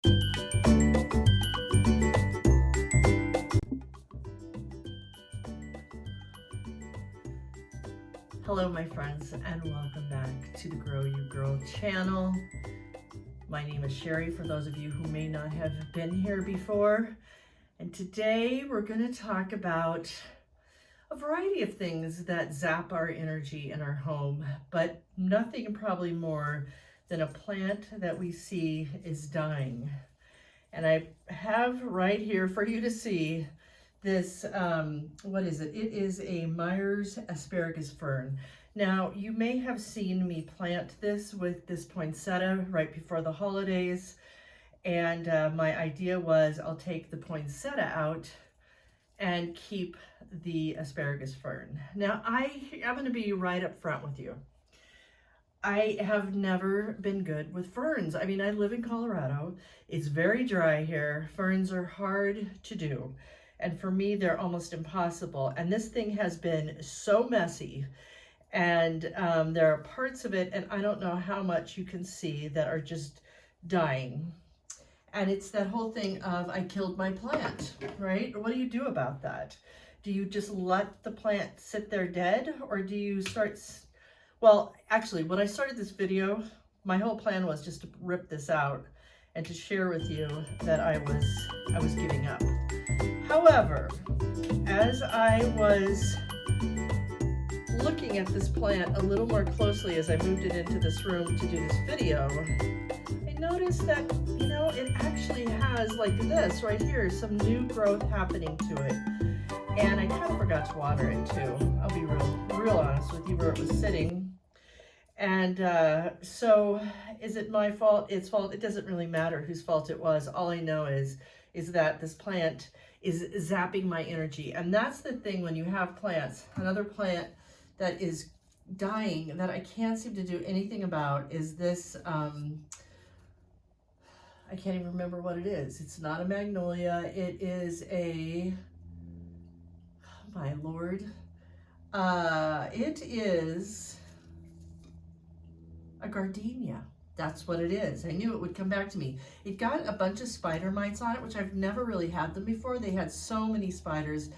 Hello my friends, and welcome back to the Grow You Grow channel. My name is Sherry, for those of you who may not have been here before. And today we're going to talk about a variety of things that zap our energy in our home, but nothing probably more than a plant that we see is dying. And I have right here for you to see this, what is it? It is a Myers asparagus fern. Now, you may have seen me plant this with this poinsettia right before the holidays. And my idea was I'll take the poinsettia out and keep the asparagus fern. Now, I'm going to be right up front with you. I have never been good with ferns. I mean, I live in Colorado. It's very dry here. Ferns are hard to do. And for me, they're almost impossible. And this thing has been so messy. And there are parts of it, and I don't know how much you can see, that are just dying. And it's that whole thing of, I killed my plant, right? What do you do about that? Do you just let the plant sit there dead? Or do you start, well, actually, when I started this video, my whole plan was just to rip this out and to share with you that I was giving up. However, as I was looking at this plant a little more closely as I moved it into this room to do this video, I noticed that, you know, it actually has, like this right here, some new growth happening to it. And I kind of forgot to water it too. I'll be real honest with you, where it was sitting. And so is it my fault? Its fault? It doesn't really matter whose fault it was. All I know is that this plant is zapping my energy. And that's the thing when you have plants. Another plant that is dying that I can't seem to do anything about is this, I can't even remember what it is. It's not a magnolia. It is a, oh my Lord. It is a gardenia. That's what it is. I knew it would come back to me. It got a bunch of spider mites on it, which I've never really had them before. They had so many spiders,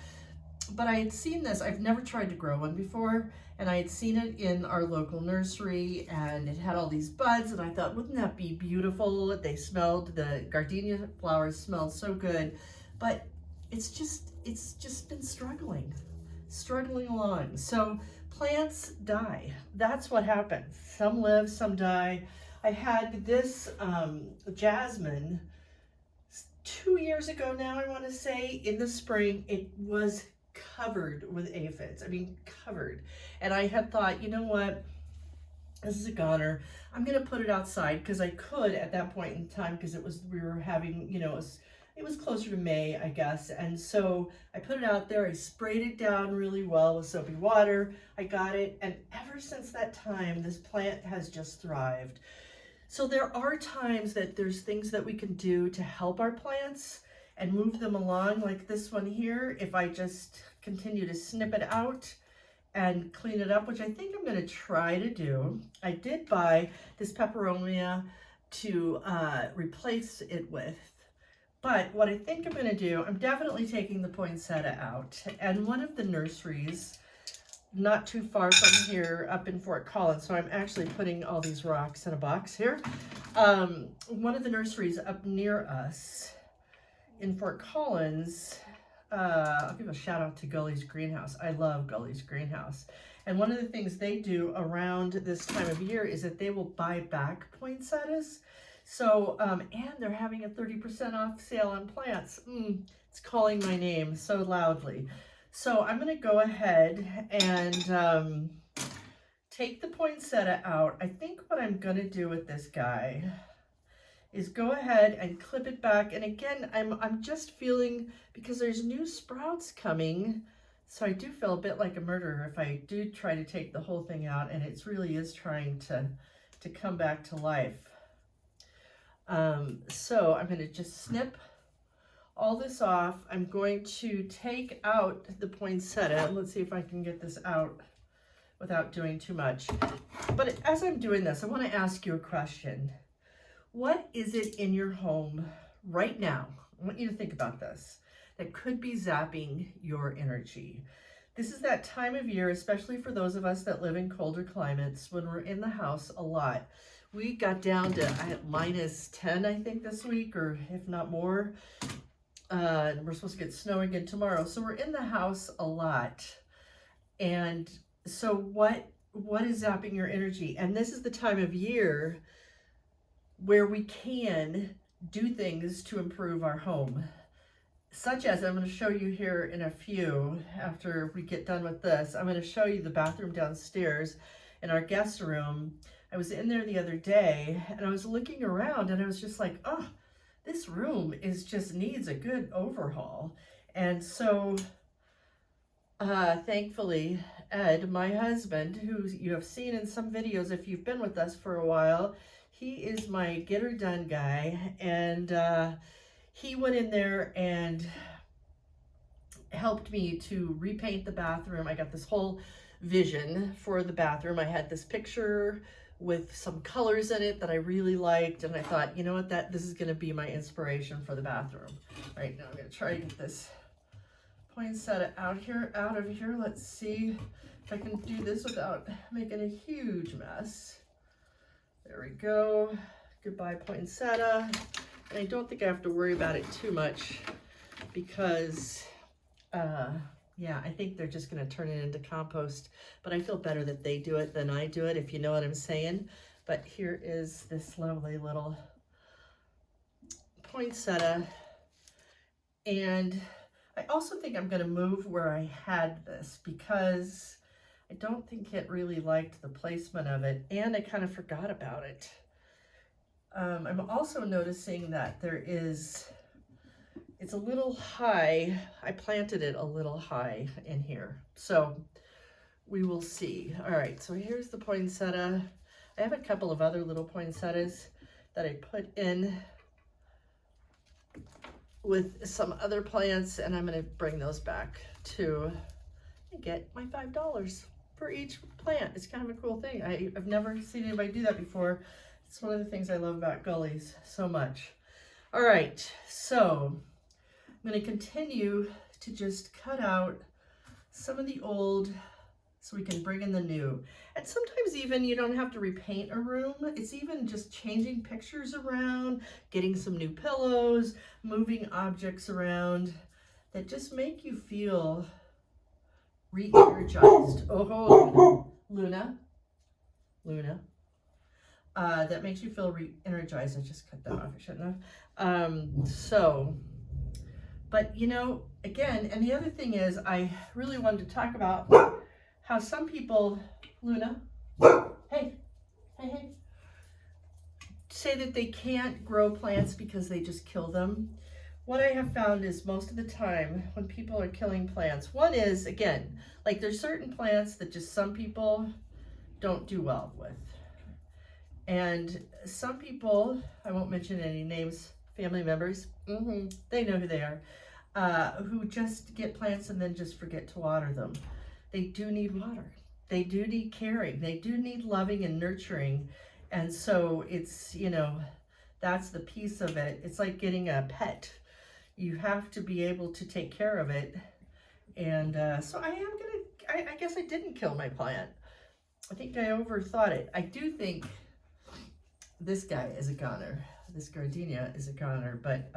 but I had seen this. I've never tried to grow one before, and I had seen it in our local nursery, and it had all these buds, and I thought, wouldn't that be beautiful? They smelled, the gardenia flowers smelled so good, but it's just been struggling along. So plants die. That's what happens. Some live, some die. I had this jasmine 2 years ago now, I want to say, in the spring. It was covered with aphids. I mean, covered. And I had thought, you know what? This is a goner. I'm going to put it outside, because I could at that point in time, because we were having, you know, it was closer to May, I guess. And so I put it out there. I sprayed it down really well with soapy water. I got it. And ever since that time, this plant has just thrived. So there are times that there's things that we can do to help our plants and move them along, like this one here. If I just continue to snip it out and clean it up, which I think I'm going to try to do. I did buy this peperonia to replace it with. But what I think I'm going to do, I'm definitely taking the poinsettia out. And one of the nurseries not too far from here up in Fort Collins, so I'm actually putting all these rocks in a box here. One of the nurseries up near us in Fort Collins, I'll give a shout out to Gully's Greenhouse. I love Gully's Greenhouse. And one of the things they do around this time of year is that they will buy back poinsettias. So, and they're having a 30% off sale on plants. It's calling my name so loudly. So I'm going to go ahead and take the poinsettia out. I think what I'm going to do with this guy is go ahead and clip it back. And again, I'm just feeling, because there's new sprouts coming, so I do feel a bit like a murderer if I do try to take the whole thing out, and it really is trying to come back to life. So I'm going to just snip all this off. I'm going to take out the poinsettia. Let's see if I can get this out without doing too much. But as I'm doing this, I want to ask you a question. What is it in your home right now? I want you to think about this. That could be zapping your energy. This is that time of year, especially for those of us that live in colder climates, when we're in the house a lot. We got down to -10, I think, this week, or if not more. And we're supposed to get snow again tomorrow. So we're in the house a lot. And so what is zapping your energy? And this is the time of year where we can do things to improve our home, such as I'm going to show you here in a few. After we get done with this, I'm going to show you the bathroom downstairs in our guest room. I was in there the other day and I was looking around and I was just like, oh, this room just needs a good overhaul. And so thankfully, Ed, my husband, who you have seen in some videos if you've been with us for a while, he is my get her done guy, and he went in there and helped me to repaint the bathroom. I got this whole vision for the bathroom. I had this picture with some colors in it that I really liked, and I thought, you know what, this is going to be my inspiration for the bathroom. All right, now I'm going to try to get this poinsettia out of here. Let's see if I can do this without making a huge mess. There we go. Goodbye, poinsettia. And I don't think I have to worry about it too much because, yeah, I think they're just going to turn it into compost. But I feel better that they do it than I do it, if you know what I'm saying. But here is this lovely little poinsettia. And I also think I'm going to move where I had this because I don't think it really liked the placement of it, and I kind of forgot about it. I'm also noticing that it's a little high. I planted it a little high in here, so we will see. All right, so here's the poinsettia. I have a couple of other little poinsettias that I put in with some other plants, and I'm going to bring those back to get my $5 for each plant. It's kind of a cool thing. I've never seen anybody do that before. It's one of the things I love about gullies so much. All right, so I'm going to continue to just cut out some of the old so we can bring in the new. And sometimes even you don't have to repaint a room. It's even just changing pictures around, getting some new pillows, moving objects around that just make you feel re-energized. Oh, Luna. That makes you feel re-energized. I just cut that off, I shouldn't have. But you know, again, and the other thing is I really wanted to talk about how some people, Luna, hey, say that they can't grow plants because they just kill them. What I have found is most of the time when people are killing plants, one is, again, like there's certain plants that just some people don't do well with. And some people, I won't mention any names, family members, they know who they are, who just get plants and then just forget to water them. They do need water. They do need caring. They do need loving and nurturing. And so it's, you know, that's the piece of it. It's like getting a pet. You have to be able to take care of it. And so I guess I didn't kill my plant. I think I overthought it. I do think this guy is a goner. This gardenia is a goner, but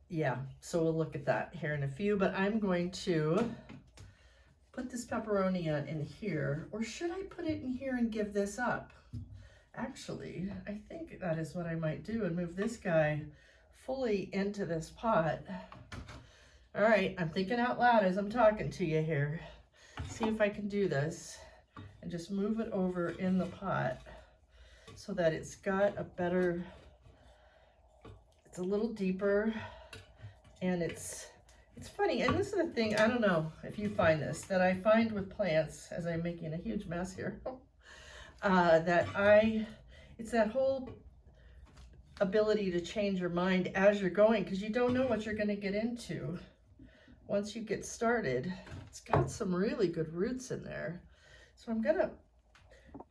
yeah, so we'll look at that here in a few. But I'm going to put this pepperonia in here, or should I put it in here and give this up? Actually, I think that is what I might do and move this guy fully into this pot. All right, I'm thinking out loud as I'm talking to you here. See if I can do this and just move it over in the pot so that it's got a better, it's a little deeper, and it's funny. And this is the thing, I don't know if you find this, that I find with plants, as I'm making a huge mess here, it's that whole ability to change your mind as you're going, because you don't know what you're going to get into once you get started. It's got some really good roots in there. So I'm going to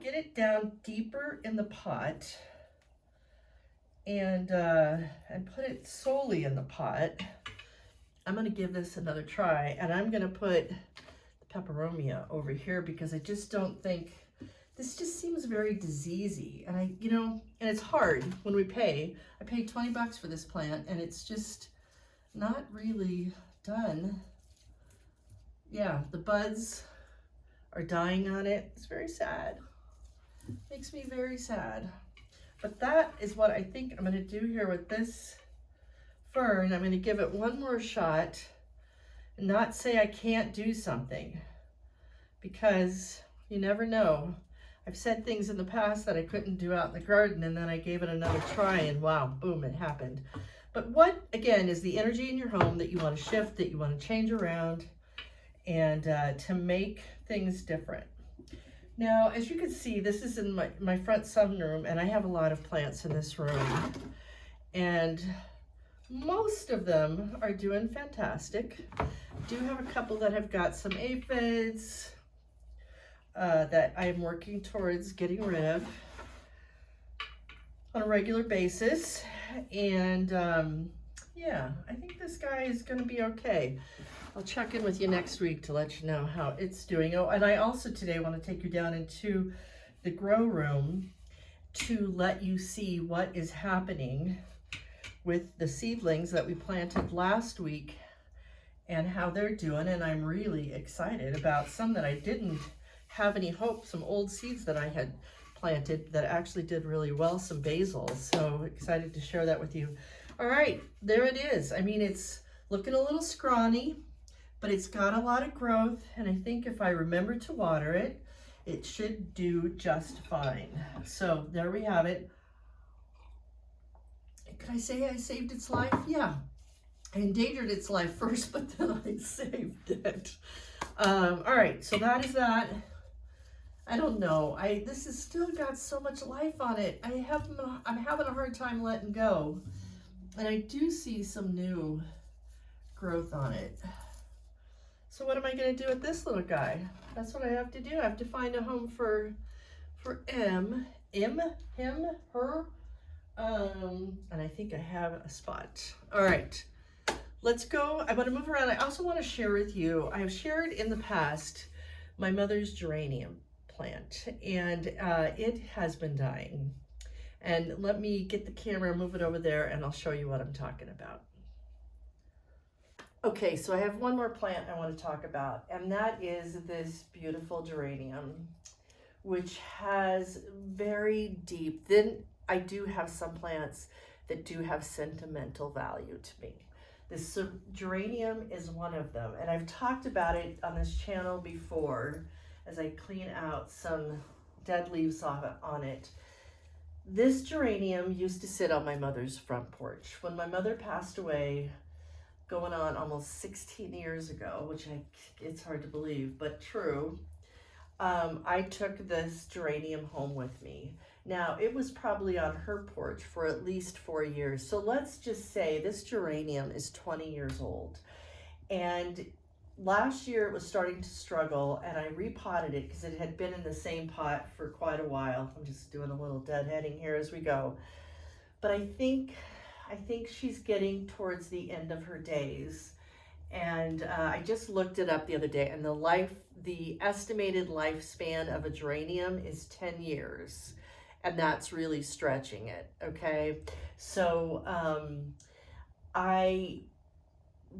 get it down deeper in the pot. and put it solely in the pot. I'm going to give this another try, and I'm going to put the peperomia over here because I just don't think, this just seems very diseasey. And and it's hard when we pay. I paid 20 bucks for this plant, and it's just not really done. Yeah, the buds are dying on it. It's very sad. Makes me very sad. But that is what I think I'm going to do here with this fern. I'm going to give it one more shot and not say I can't do something, because you never know. I've said things in the past that I couldn't do out in the garden, and then I gave it another try, and wow, boom, it happened. But what, again, is the energy in your home that you want to shift, that you want to change around, and to make things different. Now, as you can see, this is in my front sunroom, and I have a lot of plants in this room. And most of them are doing fantastic. I do have a couple that have got some aphids that I am working towards getting rid of on a regular basis. And yeah, I think this guy is going to be okay. I'll check in with you next week to let you know how it's doing. Oh, and I also today want to take you down into the grow room to let you see what is happening with the seedlings that we planted last week and how they're doing. And I'm really excited about some that I didn't have any hope, some old seeds that I had planted that actually did really well, some basil. So excited to share that with you. All right, there it is. I mean, it's looking a little scrawny, but it's got a lot of growth, and I think if I remember to water it, it should do just fine. So there we have it. Could I say I saved its life? Yeah, I endangered its life first, but then I saved it. All right, so that is that. I don't know. This has still got so much life on it. I'm having a hard time letting go, and I do see some new growth on it. So what am I going to do with this little guy? That's what I have to do. I have to find a home for him, her, and I think I have a spot. All right, let's go. I want to move around. I also want to share with you, I have shared in the past my mother's geranium plant, and it has been dying. And let me get the camera, move it over there, and I'll show you what I'm talking about. Okay, so I have one more plant I want to talk about, and that is this beautiful geranium, which has very deep, then I do have some plants that do have sentimental value to me. This geranium is one of them, and I've talked about it on this channel before as I clean out some dead leaves on it. This geranium used to sit on my mother's front porch. When my mother passed away, going on almost 16 years ago, which it's hard to believe, but true, I took this geranium home with me. Now, it was probably on her porch for at least 4 years. So let's just say this geranium is 20 years old. And last year it was starting to struggle, and I repotted it because it had been in the same pot for quite a while. I'm just doing a little deadheading here as we go. But I think she's getting towards the end of her days. And I just looked it up the other day, and the estimated lifespan of a geranium is 10 years. And that's really stretching it, okay? So I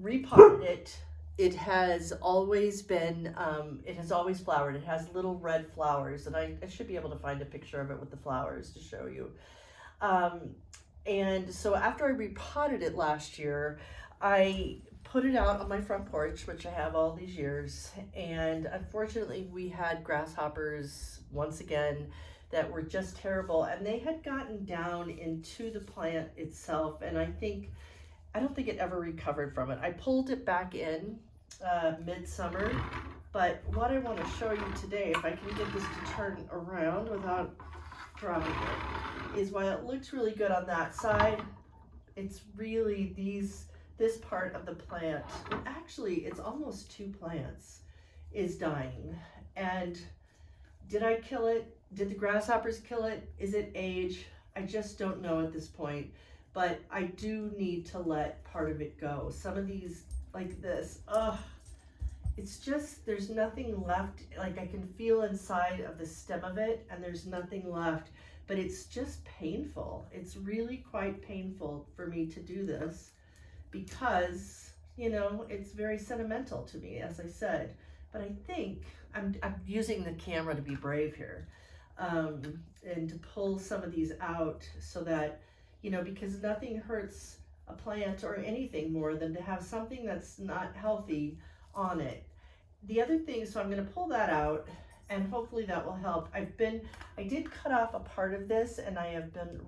repotted it. It has always been, it has always flowered. It has little red flowers, and I should be able to find a picture of it with the flowers to show you. And so after I repotted it last year, I put it out on my front porch, which I have all these years. And unfortunately, we had grasshoppers once again that were just terrible. And they had gotten down into the plant itself. And I don't think it ever recovered from it. I pulled it back in midsummer. But what I want to show you today, if I can get this to turn around without dropping it, is while it looks really good on that side, it's really this part of the plant, actually it's almost 2 plants, is dying. And did I kill it? Did the grasshoppers kill it? Is it age? I just don't know at this point, but I do need to let part of it go. Some of these, like this, ugh, it's just, there's nothing left. Like I can feel inside of the stem of it and there's nothing left, but it's just painful. It's really quite painful for me to do this because, you know, it's very sentimental to me, as I said. But I think I'm using the camera to be brave here, and to pull some of these out so that, you know, because nothing hurts a plant or anything more than to have something that's not healthy on it. The other thing, so I'm going to pull that out and hopefully that will help. I did cut off a part of this and I have been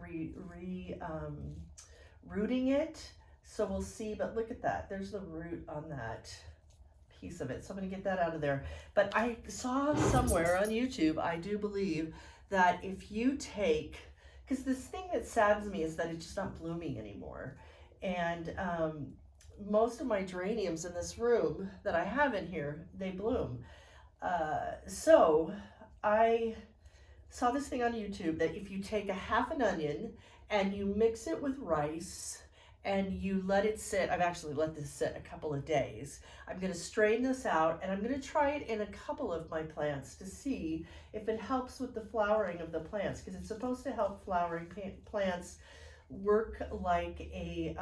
rooting it. So we'll see, but look at that. There's the root on that piece of it. So I'm going to get that out of there. But I saw somewhere on YouTube, I do believe, that if you take, because this thing that saddens me is that it's just not blooming anymore. And most of my geraniums in this room that I have in here, they bloom. So I saw this thing on YouTube that if you take a half an onion and you mix it with rice and you let it sit, I've actually let this sit a couple of days. I'm going to strain this out and I'm going to try it in a couple of my plants to see if it helps with the flowering of the plants, because it's supposed to help flowering plants work like a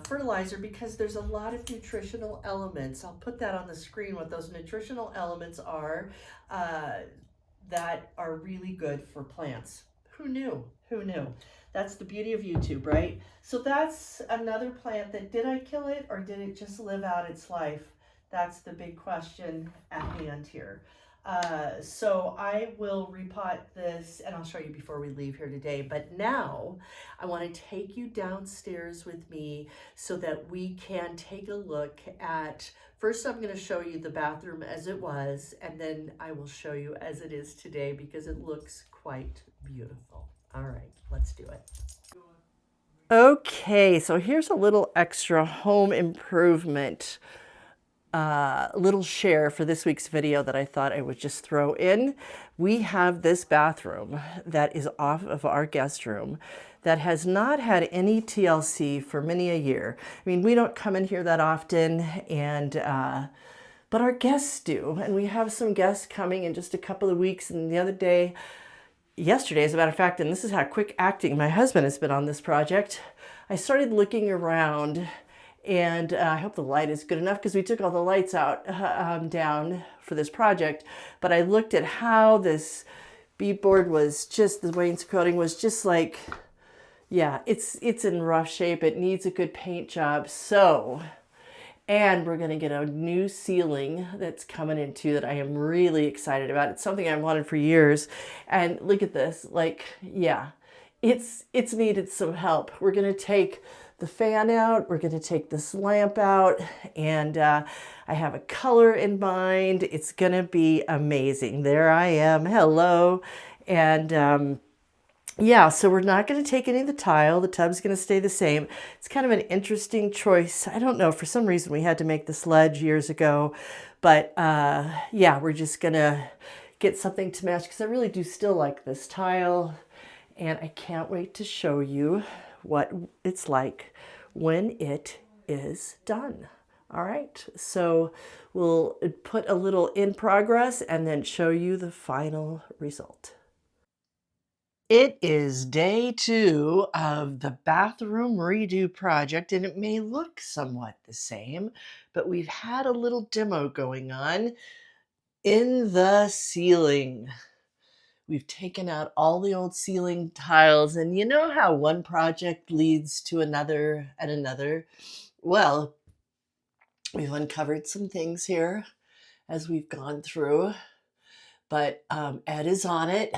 fertilizer, because there's a lot of nutritional elements. I'll put that on the screen, what those nutritional elements are that are really good for plants. Who knew? Who knew? That's the beauty of YouTube, right? So that's another plant that, did I kill it or did it just live out its life? That's the big question at hand here. So I will repot this and I'll show you before we leave here today. But now I want to take you downstairs with me so that we can take a look at, first I'm going to show you the bathroom as it was, and then I will show you as it is today because it looks quite beautiful. All right, let's do it. Okay, so here's a little extra home improvement little share for this week's video that I thought I would just throw in. We have this bathroom that is off of our guest room that has not had any TLC for many a year. I mean, we don't come in here that often, and but our guests do, and we have some guests coming in just a couple of weeks. And the other day, yesterday, as a matter of fact, and this is how quick acting my husband has been on this project, I started looking around, and I hope the light is good enough because we took all the lights out down for this project. But I looked at how this beadboard was just, the wainscoting was just like, yeah, it's in rough shape. It needs a good paint job. So, and we're going to get a new ceiling that's coming in too that I am really excited about. It's something I've wanted for years. And look at this, like, yeah, it's needed some help. We're going to take the fan out, we're going to take this lamp out, and I have a color in mind. It's going to be amazing. There I am, hello. And yeah, so we're not going to take any of the tile. The tub's going to stay the same. It's kind of an interesting choice. I don't know, for some reason we had to make this ledge years ago, but yeah, we're just going to get something to match because I really do still like this tile, and I can't wait to show you what it's like when it is done. All right, so we'll put a little in progress and then show you the final result. It is day 2 of the bathroom redo project, and it may look somewhat the same, but we've had a little demo going on in the ceiling. We've taken out all the old ceiling tiles, and you know how one project leads to another and another? Well, we've uncovered some things here as we've gone through, but Ed is on it,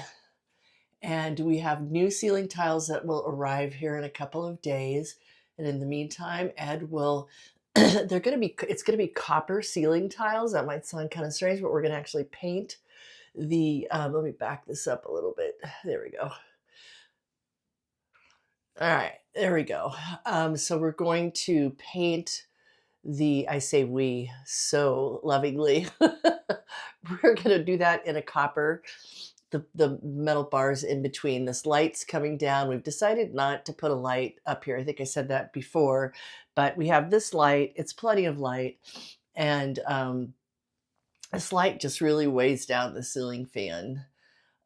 and we have new ceiling tiles that will arrive here in a couple of days. And in the meantime, Ed will, it's going to be copper ceiling tiles. That might sound kind of strange, but we're going to actually paint the, let me back this up a little bit. There we go. All right, there we go. So we're going to paint the, I say we so lovingly, we're going to do that in a copper. the metal bars in between. This light's coming down. We've decided not to put a light up here. I think I said that before, but we have this light. It's plenty of light. And this light just really weighs down the ceiling fan,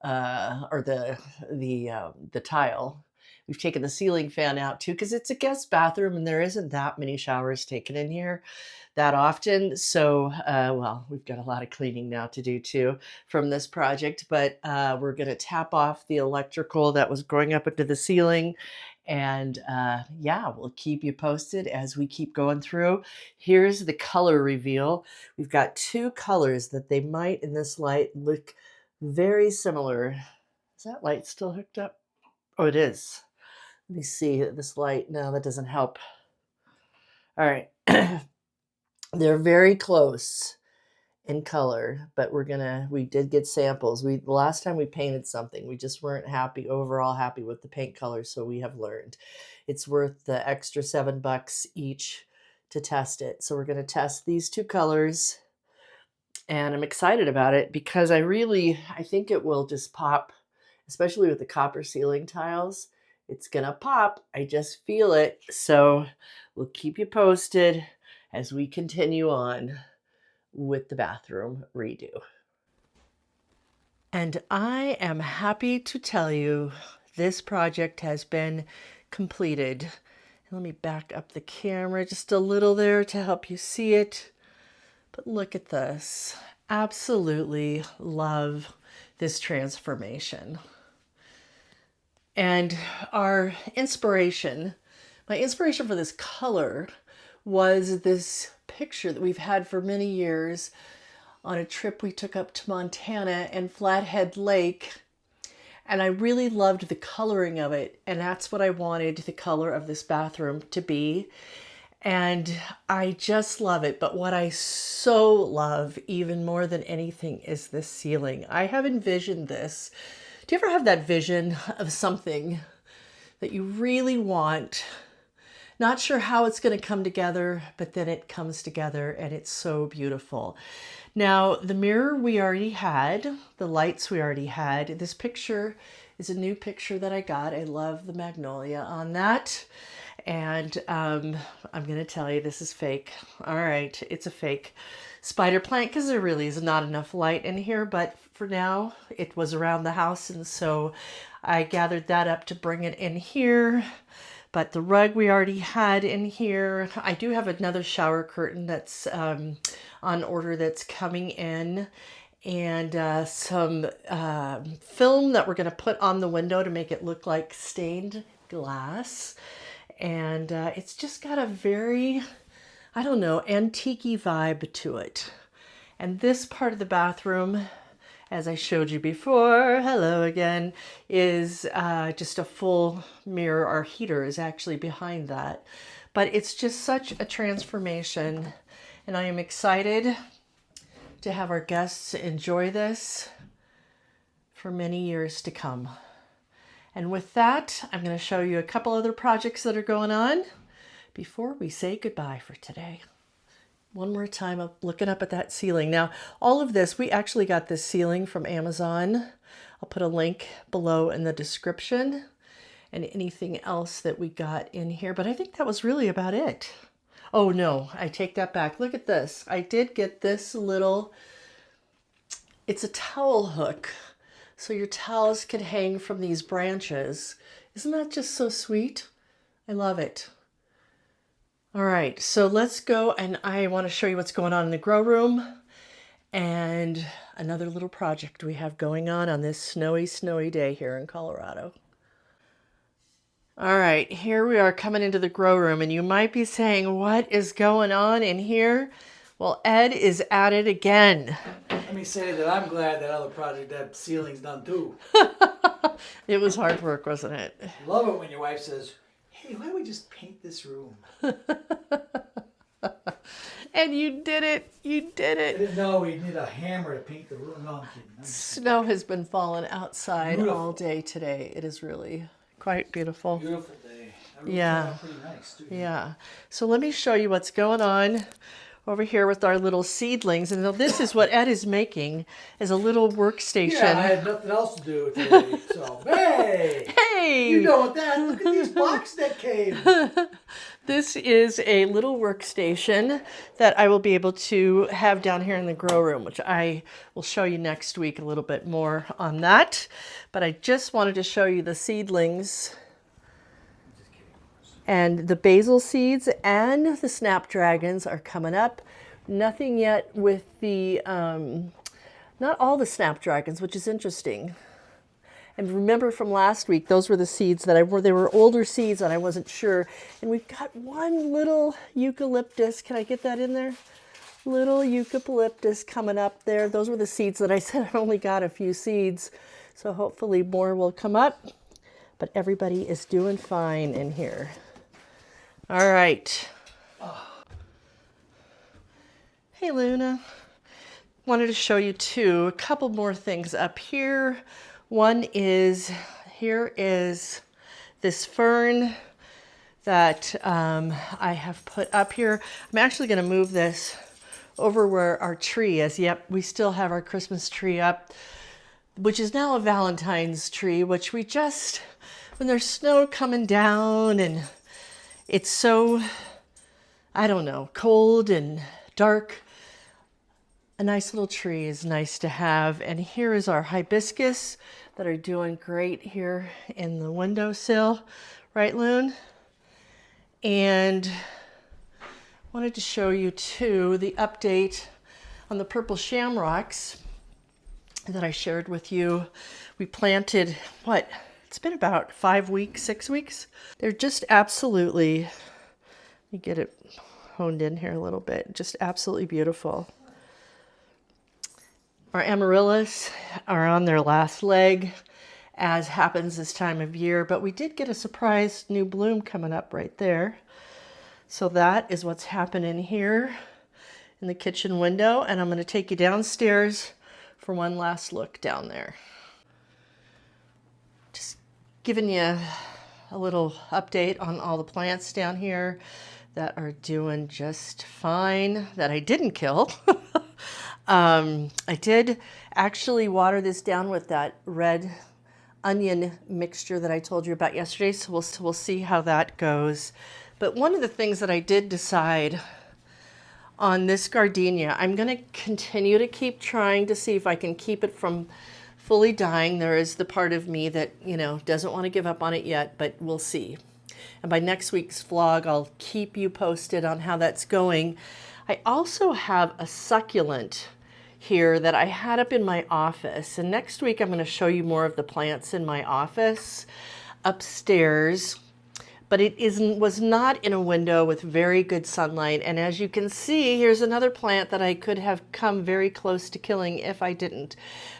or the tile. We've taken the ceiling fan out too because it's a guest bathroom and there isn't that many showers taken in here that often. So, well, we've got a lot of cleaning now to do too from this project, but we're going to tap off the electrical that was going up into the ceiling. And yeah, we'll keep you posted as we keep going through. Here's the color reveal. We've got two colors that they might in this light look very similar. Is that light still hooked up? Oh, it is. Let me see this light. No, that doesn't help. All right. They're very close in color, but we did get samples. The last time we painted something, we just weren't overall happy with the paint color. So we have learned it's worth the extra $7 each to test it. So we're going to test these two colors. And I'm excited about it because I think it will just pop, especially with the copper ceiling tiles. It's going to pop. I just feel it. So we'll keep you posted as we continue on with the bathroom redo. And I am happy to tell you this project has been completed. Let me back up the camera just a little there to help you see it. But look at this. Absolutely love this transformation. And my inspiration for this color was this picture that we've had for many years on a trip we took up to Montana and Flathead Lake. And I really loved the coloring of it. And that's what I wanted the color of this bathroom to be. And I just love it. But what I so love even more than anything is this ceiling. I have envisioned this. Do you ever have that vision of something that you really want? Not sure how it's going to come together, but then it comes together and it's so beautiful. Now, the mirror we already had, the lights we already had. This picture is a new picture that I got. I love the magnolia on that. And I'm going to tell you, this is fake. All right, it's a fake spider plant because there really is not enough light in here. But for now, it was around the house. And so I gathered that up to bring it in here. But the rug we already had in here. I do have another shower curtain that's on order that's coming in. And some film that we're going to put on the window to make it look like stained glass. And it's just got a very, I don't know, antique-y vibe to it. And this part of the bathroom, as I showed you before, hello again, is just a full mirror. Our heater is actually behind that. But it's just such a transformation. And I am excited to have our guests enjoy this for many years to come. And with that, I'm going to show you a couple other projects that are going on before we say goodbye for today. One more time, I'm looking up at that ceiling. Now, all of this, we actually got this ceiling from Amazon. I'll put a link below in the description and anything else that we got in here. But I think that was really about it. Oh no, I take that back. Look at this. I did get this little, it's a towel hook. So your towels can hang from these branches. Isn't that just so sweet? I love it. All right, so let's go, and I want to show you what's going on in the grow room and another little project we have going on this snowy, snowy day here in Colorado. All right, here we are coming into the grow room, and you might be saying, what is going on in here? Well, Ed is at it again. Let me say that I'm glad that other project, that ceiling's done too. It was hard work, wasn't it? Love it when your wife says, hey, why don't we just paint this room? And you did it. You did I it. didn't know we need a hammer to paint the room. No, I'm kidding. Snow has been falling outside all day today. It is really quite beautiful. Beautiful day. Yeah. Pretty nice too. Yeah. So let me show you what's going on over here with our little seedlings. And this is what Ed is making, is a little workstation. Yeah, I had nothing else to do today, so hey! Hey! You know what that, look at these boxes that came! This is a little workstation that I will be able to have down here in the grow room, which I will show you next week a little bit more on that. But I just wanted to show you the seedlings and the basil seeds and the snapdragons are coming up. Nothing yet with the, not all the snapdragons, which is interesting. And remember from last week, those were the seeds that they were older seeds and I wasn't sure. And we've got one little eucalyptus. Can I get that in there? Little eucalyptus coming up there. Those were the seeds that I said I only got a few seeds. So hopefully more will come up. But everybody is doing fine in here. All right. Hey, Luna. Wanted to show you too, a couple more things up here. One is, here is this fern that I have put up here. I'm actually going to move this over where our tree is. Yep, we still have our Christmas tree up, which is now a Valentine's tree, which we just, when there's snow coming down and it's so, I don't know, cold and dark, a nice little tree is nice to have. And here is our hibiscus that are doing great here in the windowsill. Right, Loon? And wanted to show you too the update on the purple shamrocks that I shared with you. We planted, what? It's been about 5 weeks, 6 weeks. They're just absolutely, let me get it honed in here a little bit, just absolutely beautiful. Our amaryllis are on their last leg, as happens this time of year, but we did get a surprise new bloom coming up right there. So that is what's happening here in the kitchen window, and I'm going to take you downstairs for one last look down there. Just giving you a little update on all the plants down here that are doing just fine, that I didn't kill. I did actually water this down with that red onion mixture that I told you about yesterday, so we'll see how that goes. But one of the things that I did decide on this gardenia, I'm going to continue to keep trying to see if I can keep it from fully dying. There is the part of me that, you know, doesn't want to give up on it yet, but we'll see. And by next week's vlog, I'll keep you posted on how that's going. I also have a succulent here that I had up in my office. And next week, I'm going to show you more of the plants in my office upstairs. But it was not in a window with very good sunlight. And as you can see, here's another plant that I could have come very close to killing if I didn't.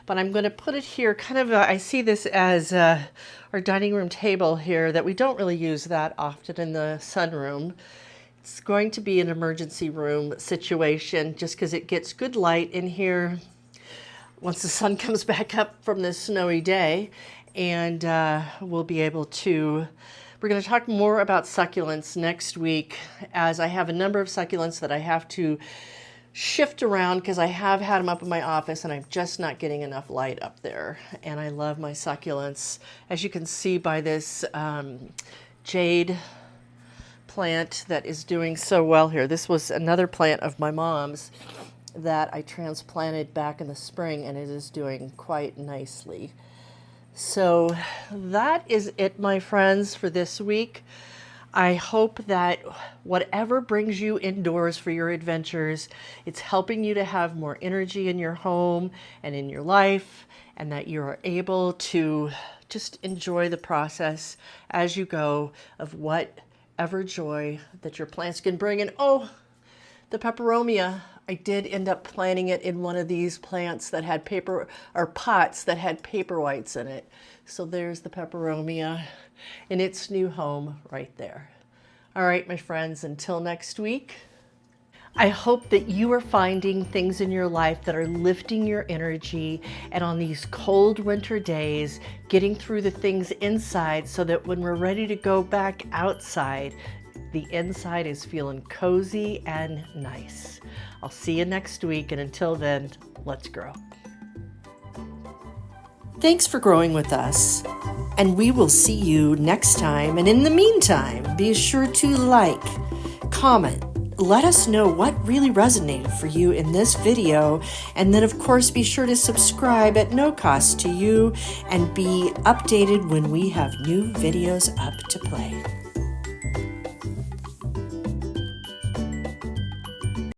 But I'm going to put it here, kind of, I see this as our dining room table here that we don't really use that often in the sunroom. It's going to be an emergency room situation just because it gets good light in here once the sun comes back up from this snowy day. And we'll be able to, we're going to talk more about succulents next week, as I have a number of succulents that I have to shift around because I have had them up in my office and I'm just not getting enough light up there. And I love my succulents. As you can see by this jade plant that is doing so well here. This was another plant of my mom's that I transplanted back in the spring, and it is doing quite nicely. So that is it, my friends, for this week. I hope that whatever brings you indoors for your adventures, it's helping you to have more energy in your home and in your life, and that you are able to just enjoy the process as you go of whatever joy that your plants can bring. And oh, the peperomia, I did end up planting it in one of these plants that had paper, or pots that had paper whites in it. So there's the peperomia in its new home right there. All right, my friends, until next week, I hope that you are finding things in your life that are lifting your energy, and on these cold winter days, getting through the things inside so that when we're ready to go back outside, the inside is feeling cozy and nice. I'll see you next week, and until then, let's grow. Thanks for growing with us, and we will see you next time. And in the meantime, be sure to like, comment, let us know what really resonated for you in this video, and then of course be sure to subscribe at no cost to you and be updated when we have new videos up to play.